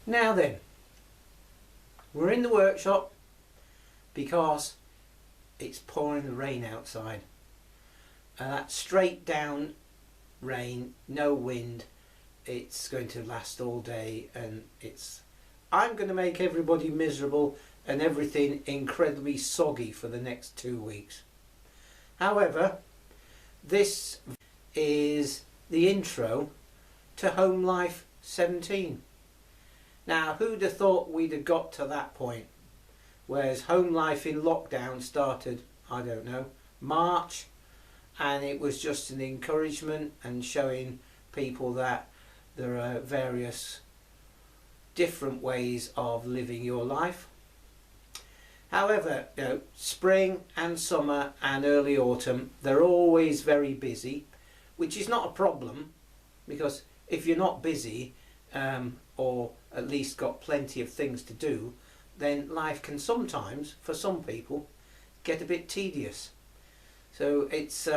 Now then, we're in the workshop because it's pouring the rain outside, and that straight down rain, no wind. It's going to last all day, and I'm going to make everybody miserable and everything incredibly soggy for the next 2 weeks. However, this is the intro to Home Life 17. Now, who'd have thought we'd have got to that point? Whereas Home Life in lockdown started, I don't know, March, and it was just an encouragement and showing people that there are various different ways of living your life. However, spring and summer and early autumn, they're always very busy, which is not a problem, because if you're not busy, or at least got plenty of things to do, then life can sometimes, for some people, get a bit tedious. So it's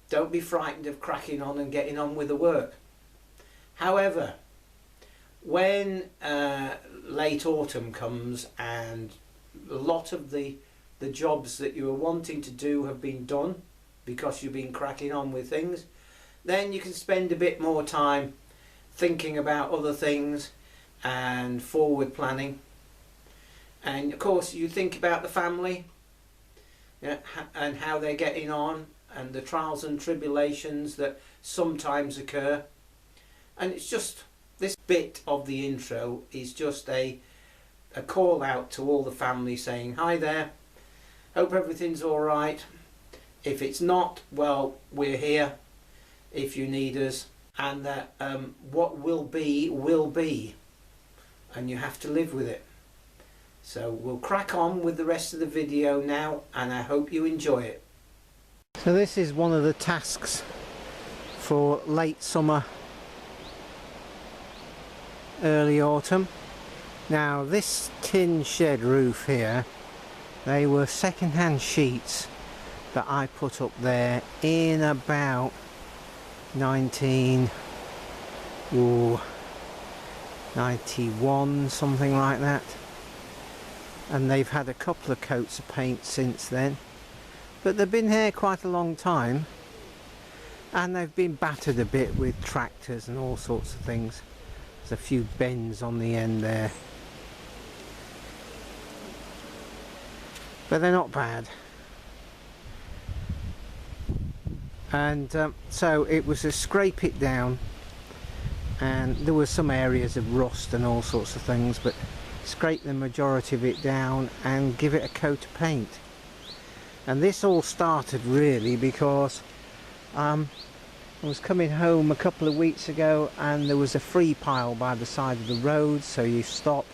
don't be frightened of cracking on and getting on with the work. However, when late autumn comes and a lot of the jobs that you were wanting to do have been done because you've been cracking on with things, then you can spend a bit more time thinking about other things and forward planning. And of course you think about the family, and how they're getting on, and the trials and tribulations that sometimes occur. And it's just, this bit of the intro is just a call out to all the family saying, hi there, hope everything's alright. If it's not, well, we're here if you need us, and that what will be, and you have to live with it. So we'll crack on with the rest of the video now, and I hope you enjoy it. So this is one of the tasks for late summer, early autumn. Now this tin shed roof here, they were second-hand sheets that I put up there in about 1991, something like that, and they've had a couple of coats of paint since then, but they've been here quite a long time, and they've been battered a bit with tractors and all sorts of things. There's a few bends on the end there, but they're not bad. And so it was to scrape it down, and there were some areas of rust and all sorts of things, but scrape the majority of it down and give it a coat of paint. And this all started really because I was coming home a couple of weeks ago, and there was a free pile by the side of the road, so you stop,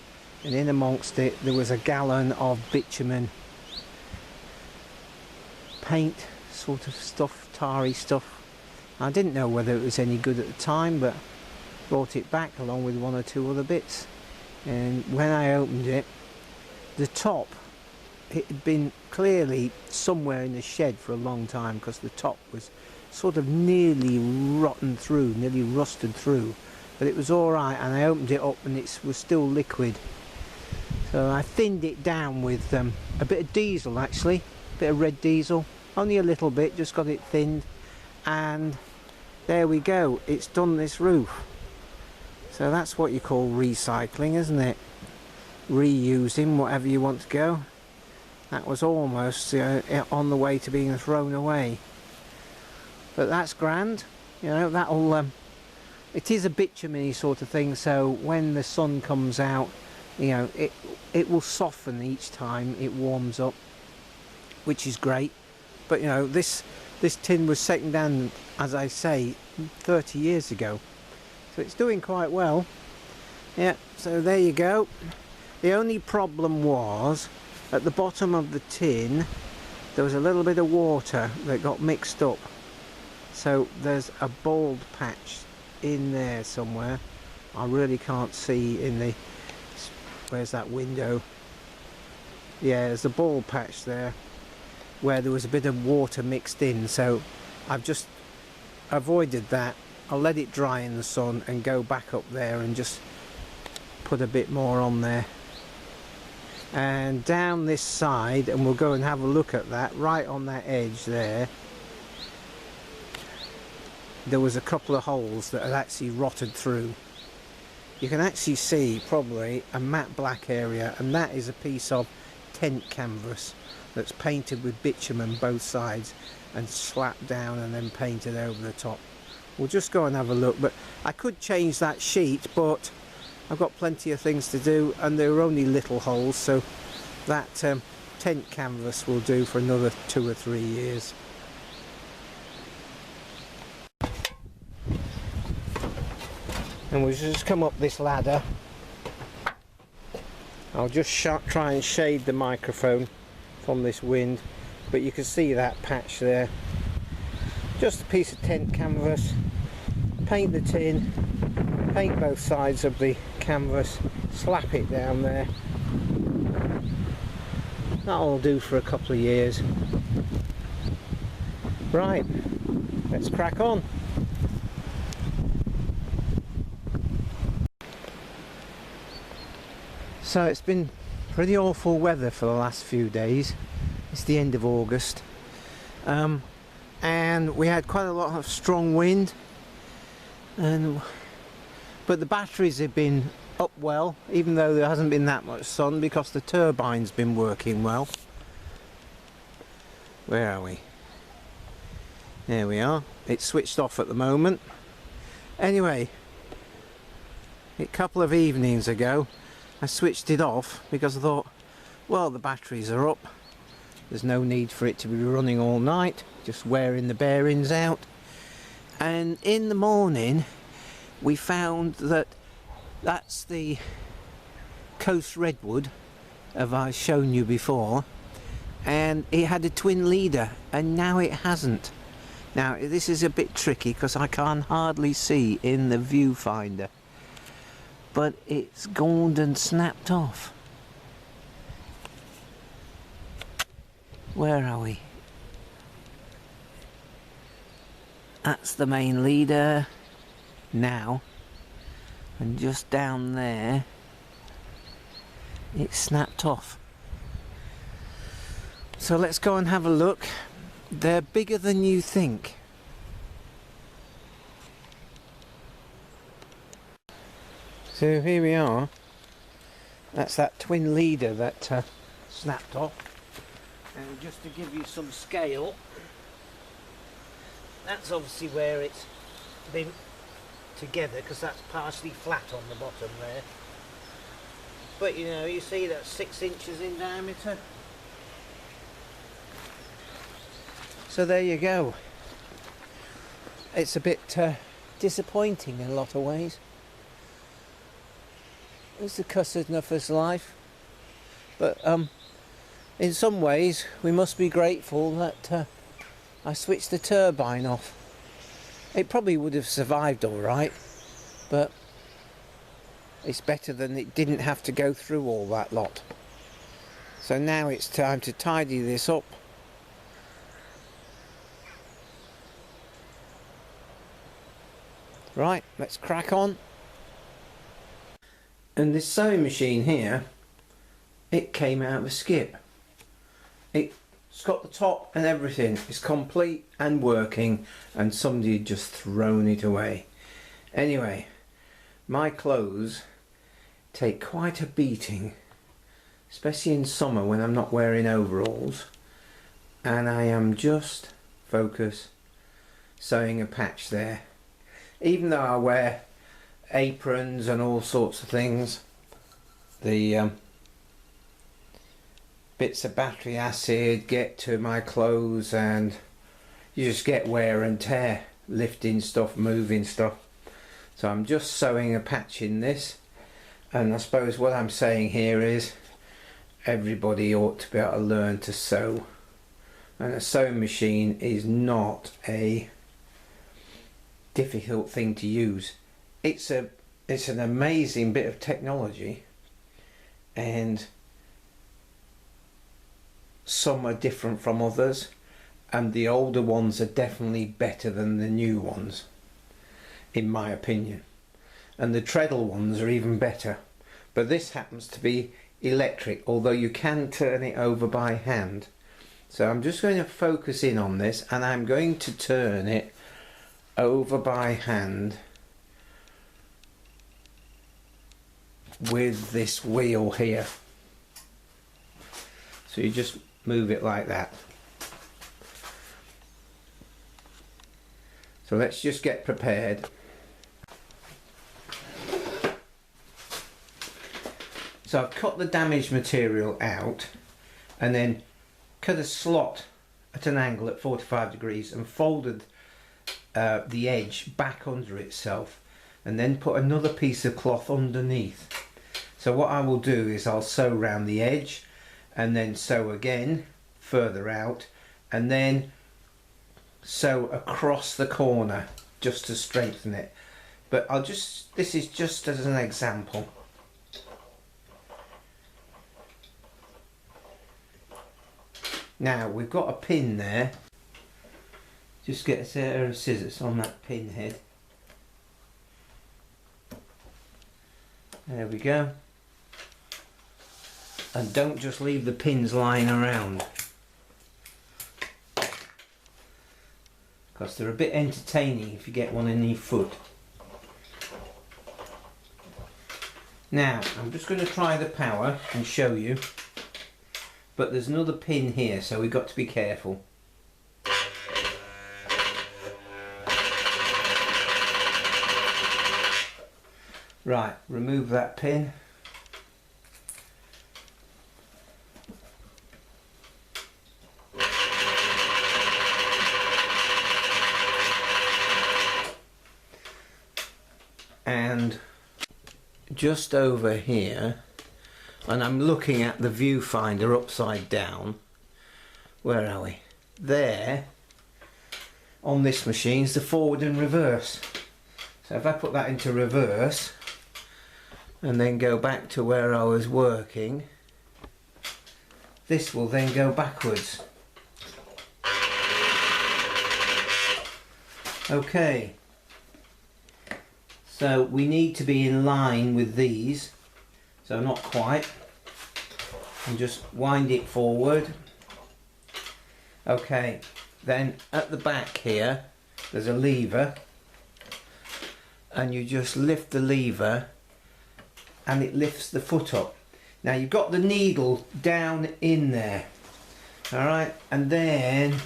and in amongst it there was a gallon of bitumen paint sort of stuff, tarry stuff. I didn't know whether it was any good at the time, but brought it back along with one or two other bits, and when I opened it, the top, it had been clearly somewhere in the shed for a long time, because the top was sort of nearly rotten through, nearly rusted through, but it was alright, and I opened it up and it was still liquid. So I thinned it down with a bit of diesel, actually, a bit of red diesel, only a little bit, just got it thinned, and there we go, it's done this roof. So that's what you call recycling, isn't it? Reusing whatever you want to go. That was almost on the way to being thrown away. But that's grand, that'll it is a bitumen-y sort of thing, so when the sun comes out, it will soften each time it warms up, which is great. But this tin was second-hand, as I say, 30 years ago, so it's doing quite well. Yeah, so there you go. The only problem was, at the bottom of the tin there was a little bit of water that got mixed up, so there's a bald patch in there somewhere. I really can't see in the, where's that window? Yeah, there's a bald patch there where there was a bit of water mixed in, so I've just avoided that. I'll let it dry in the sun and go back up there and just put put a bit more on there. And down this side, and we'll go and have a look at that, right on that edge there was a couple of holes that had actually rotted through. You can actually see probably a matte black area, and that is a piece of tent canvas that's painted with bitumen both sides and slapped down and then painted over the top. We'll just go and have a look, but I could change that sheet, but I've got plenty of things to do and there are only little holes, so that tent canvas will do for another 2 or 3 years. And we'll just come up this ladder. I'll just try and shade the microphone from this wind, but you can see that patch there. Just a piece of tent canvas, paint the tin, paint both sides of the canvas, slap it down there. That'll do for a couple of years. Right, let's crack on. So it's been pretty awful weather for the last few days. It's the end of August, and we had quite a lot of strong wind, but the batteries have been up well, even though there hasn't been that much sun, because the turbine's been working well. Where are we? There we are. It's switched off at the moment. Anyway, a couple of evenings ago I switched it off because I thought, well, the batteries are up, there's no need for it to be running all night, just wearing the bearings out. And in the morning we found that that's the coast redwood, as I've shown you before, and it had a twin leader and now it hasn't. Now this is a bit tricky because I can hardly see in the viewfinder, but it's gone and snapped off. Where are we? That's the main leader now, and just down there it's snapped off. So let's go and have a look. They're bigger than you think. So here we are. That's that twin leader that snapped off. And just to give you some scale, that's obviously where it's been together, because that's partially flat on the bottom there. But you know, you see that's 6 inches in diameter. So there you go. It's a bit disappointing in a lot of ways. It's the cussedness of life, but in some ways we must be grateful that I switched the turbine off. It probably would have survived all right, but it's better than it didn't have to go through all that lot. So now it's time to tidy this up. Right, let's crack on. And this sewing machine here, it came out of a skip. It's got the top and everything. It's complete and working, and somebody had just thrown it away. Anyway, my clothes take quite a beating, especially in summer when I'm not wearing overalls, and I am just focused sewing a patch there. Even though I wear aprons and all sorts of things, the bits of battery acid get to my clothes and you just get wear and tear, lifting stuff, moving stuff. So I'm just sewing a patch in this, and I suppose what I'm saying here is everybody ought to be able to learn to sew, and a sewing machine is not a difficult thing to use. It's an amazing bit of technology, and some are different from others, and the older ones are definitely better than the new ones, in my opinion, and the treadle ones are even better. but this happens to be electric, although you can turn it over by hand. So I'm just going to focus in on this, and I'm going to turn it over by hand with this wheel here. So you just move it like that. So let's just get prepared. So I've cut the damaged material out and then cut a slot at an angle at 45 degrees and folded the edge back under itself, and then put another piece of cloth underneath. So what I will do is I'll sew round the edge and then sew again further out, and then sew across the corner just to strengthen it. But this is just as an example. Now we've got a pin there. Just get a pair of scissors on that pin head. There we go. And don't just leave the pins lying around, because they're a bit entertaining if you get one in your foot. Now I'm just going to try the power and show you, but there's another pin here, so we've got to be careful. Right, remove that pin. And just over here, and I'm looking at the viewfinder upside down. Where are we? There, on this machine, is the forward and reverse. So if I put that into reverse and then go back to where I was working, this will then go backwards. Okay, so we need to be in line with these, so not quite, and just wind it forward. Okay, then at the back here there's a lever, and you just lift the lever and it lifts the foot up. Now you've got the needle down in there, alright, and then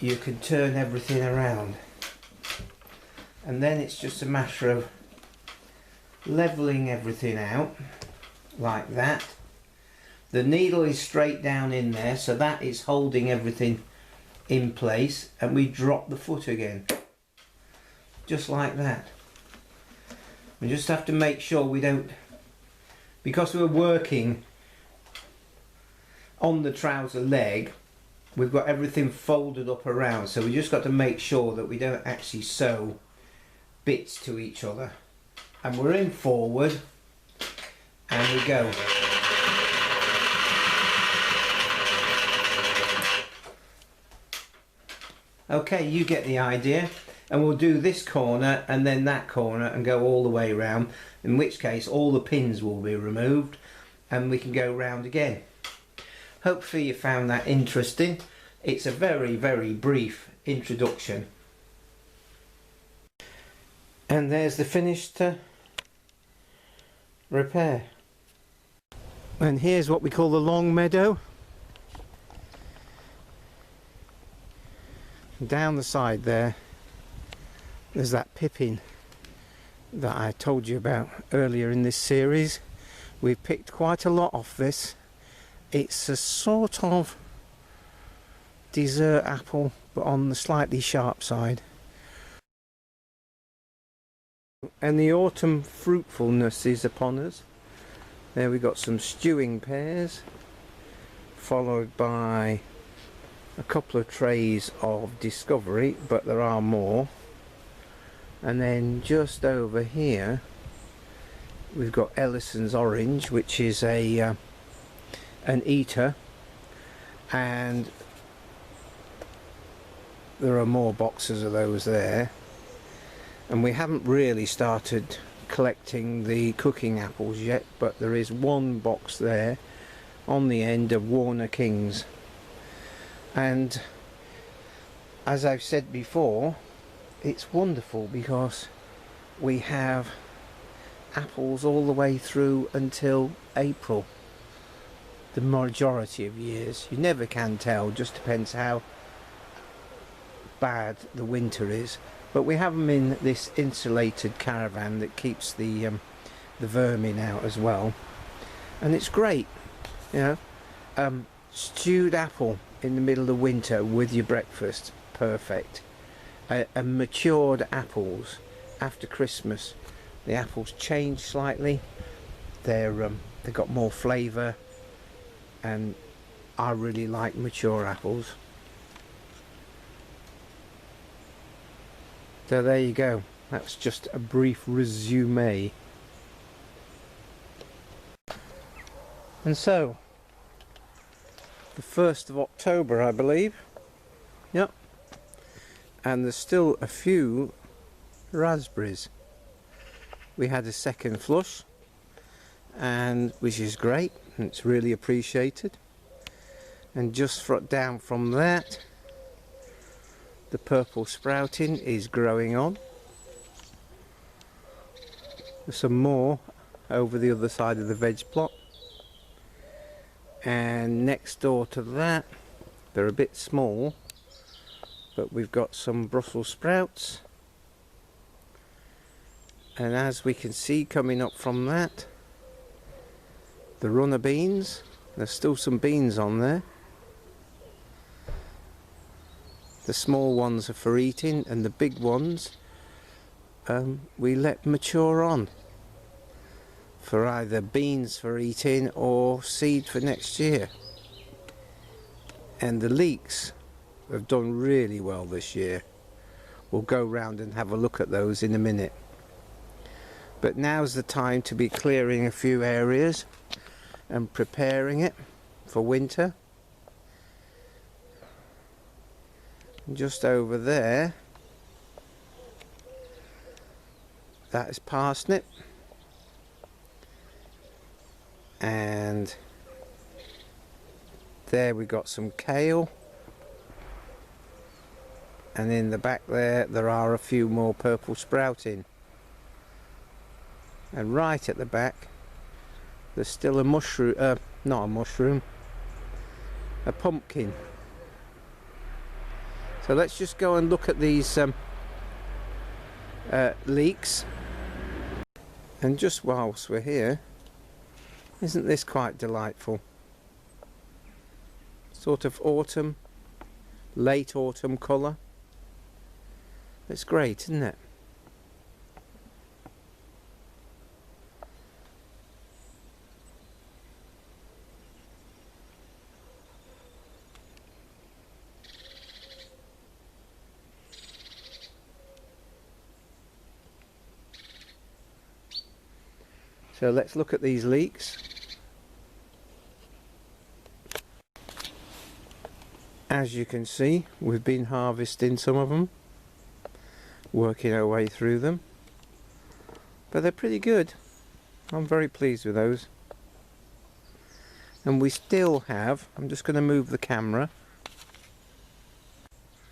you can turn everything around, and then it's just a matter of leveling everything out like that. The needle is straight down in there, so that is holding everything in place, and we drop the foot again just like that. We just have to make sure we don't, because we're working on the trouser leg, we've got everything folded up around, so we just got to make sure that we don't actually sew bits to each other. And we're in forward, and we go. Okay, you get the idea. And we'll do this corner and then that corner and go all the way round, in which case all the pins will be removed and we can go round again. Hopefully you found that interesting. It's a very, very brief introduction. And there's the finished repair. And here's what we call the long meadow. Down the side there's that pippin that I told you about earlier in this series. We've picked quite a lot off this. It's a sort of dessert apple, but on the slightly sharp side. And the autumn fruitfulness is upon us. There we got some stewing pears, followed by a couple of trays of Discovery, but there are more. And then just over here we've got Ellison's orange, which is a an eater, and there are more boxes of those there. And we haven't really started collecting the cooking apples yet, but there is one box there on the end of Warner Kings. And as I've said before, it's wonderful because we have apples all the way through until April. The majority of years. You never can tell, just depends how bad the winter is. But we have them in this insulated caravan that keeps the vermin out as well, and it's great, you know. Stewed apple in the middle of winter with your breakfast, perfect. And matured apples after Christmas, the apples change slightly. They've got more flavour, and I really like mature apples. So there you go, that's just a brief resume. And so, the 1st of October, I believe. Yep. And there's still a few raspberries. We had a second flush, and which is great, and it's really appreciated. And just down from that, the purple sprouting is growing on. There's some more over the other side of the veg plot. And next door to that, they're a bit small, but we've got some Brussels sprouts. And as we can see coming up from that, the runner beans. There's still some beans on there. The small ones are for eating, and the big ones we let mature on for either beans for eating or seed for next year. And the leeks have done really well this year. We'll go round and have a look at those in a minute. But now's the time to be clearing a few areas and preparing it for winter. Just over there, that is parsnip, and there we got some kale, and in the back there are a few more purple sprouting, and right at the back there's still a mushroom, not a mushroom, a pumpkin. So let's just go and look at these leeks. And just whilst we're here, isn't this quite delightful? Sort of autumn, late autumn colour. It's great, isn't it? So let's look at these leeks. As you can see, we've been harvesting some of them, working our way through them, but they're pretty good. I'm very pleased with those. And we still have, I'm just going to move the camera,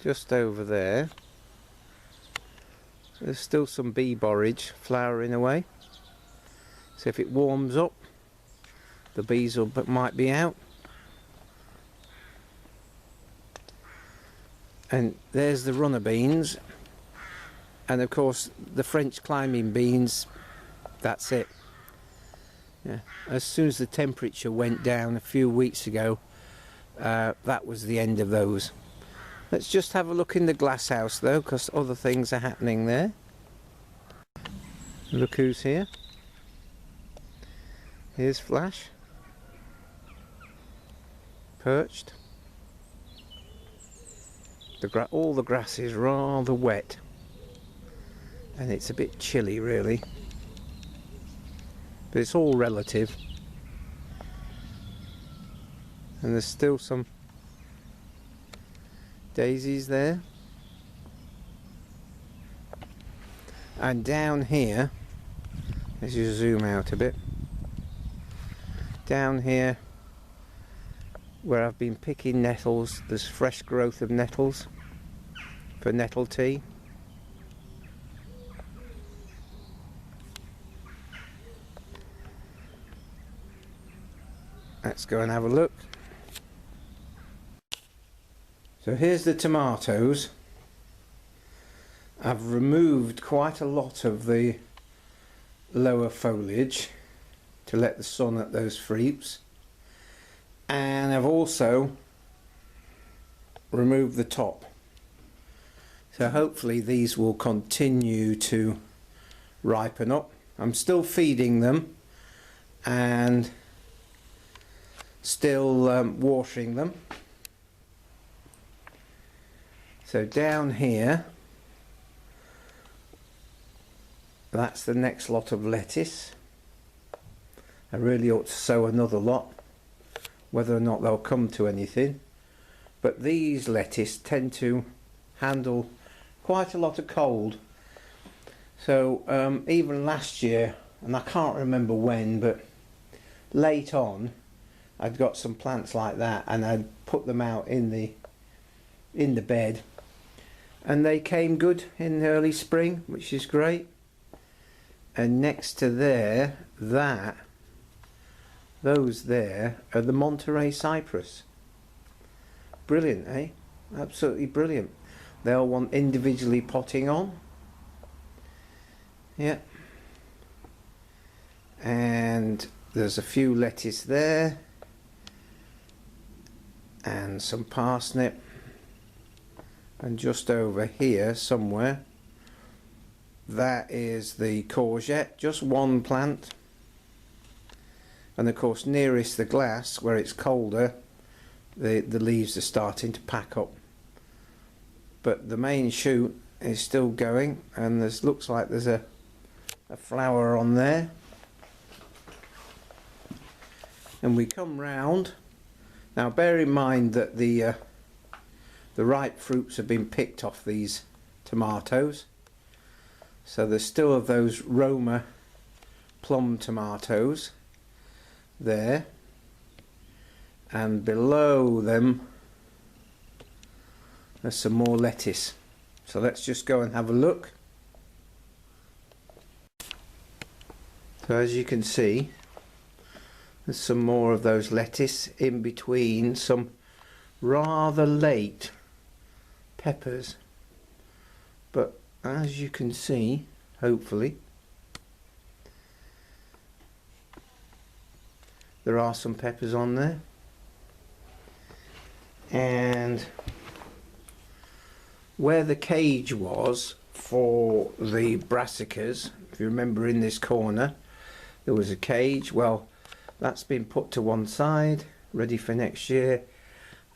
just over there, there's still some bee borage flowering away. So if it warms up, the bees might be out. And there's the runner beans, and of course the French climbing beans. That's it. Yeah. As soon as the temperature went down a few weeks ago, that was the end of those. Let's just have a look in the glasshouse though, because other things are happening there. Look who's here. Here's Flash, perched. All the grass is rather wet, and it's a bit chilly really, but it's all relative. And there's still some daisies there. And down here as you zoom out a bit. Down here where I've been picking nettles, there's fresh growth of nettles for nettle tea. Let's go and have a look. So here's the tomatoes. I've removed quite a lot of the lower foliage to let the sun at those fruits, and I've also removed the top. So hopefully these will continue to ripen up. I'm still feeding them and still watering them. So down here, that's the next lot of lettuce. I really ought to sow another lot, whether or not they'll come to anything. But these lettuce tend to handle quite a lot of cold. So even last year, and I can't remember when, but late on, I'd got some plants like that, and I'd put them out in the bed, and they came good in early spring, which is great. And next to there, those there are the Monterey cypress. Brilliant, eh? Absolutely brilliant. They'll want individually potting on. Yeah. And there's a few lettuce there. And some parsnip. And just over here somewhere, that is the courgette, just one plant. And of course nearest the glass, where it's colder, the leaves are starting to pack up. But the main shoot is still going, and there's looks like there's a flower on there. And we come round. Now bear in mind that the ripe fruits have been picked off these tomatoes. So there's still of those Roma plum tomatoes there, and below them there's some more lettuce. So let's just go and have a look. So as you can see, there's some more of those lettuce in between some rather late peppers, but as you can see, hopefully, there are some peppers on there. And where the cage was for the brassicas, if you remember, in this corner there was a cage. Well, that's been put to one side, ready for next year,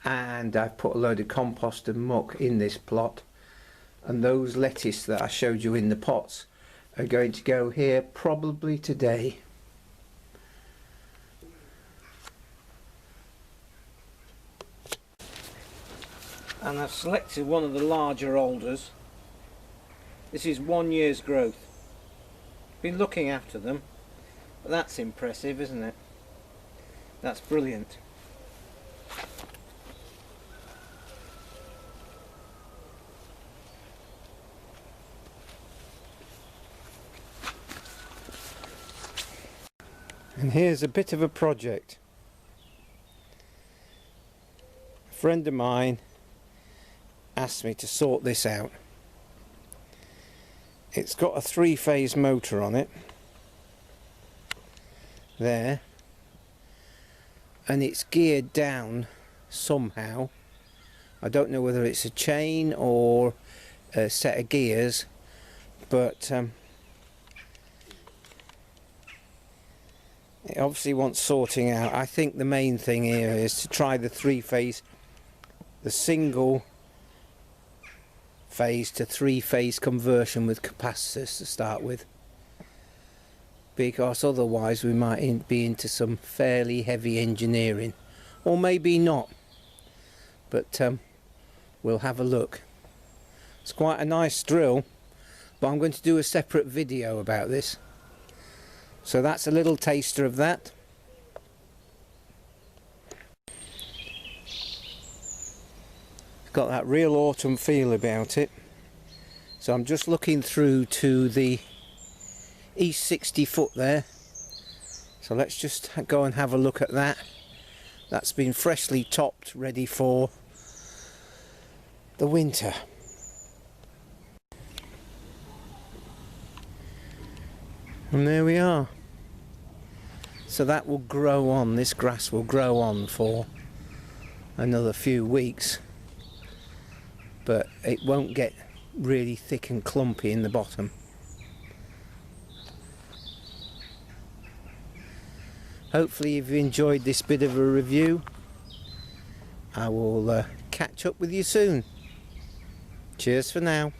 and I've put a load of compost and muck in this plot. And those lettuce that I showed you in the pots are going to go here probably today. And I've selected one of the larger alders. This is 1 year's growth. Been looking after them, but that's impressive, isn't it? That's brilliant. And here's a bit of a project. A friend of mine asked me to sort this out. It's got a 3-phase motor on it there, and it's geared down somehow. I don't know whether it's a chain or a set of gears, but it obviously wants sorting out. I think the main thing here is to try the 3-phase, the single phase to 3-phase conversion with capacitors to start with, because otherwise we might be into some fairly heavy engineering, or maybe not, but we'll have a look. It's quite a nice drill, but I'm going to do a separate video about this. So that's a little taster of that. It's got that real autumn feel about it. So I'm just looking through to the east 60 foot there. So let's just go and have a look at that. That's been freshly topped, ready for the winter. And there we are. So that will grow on, this grass will grow on for another few weeks, but it won't get really thick and clumpy in the bottom. Hopefully you've enjoyed this bit of a review. I will catch up with you soon. Cheers for now.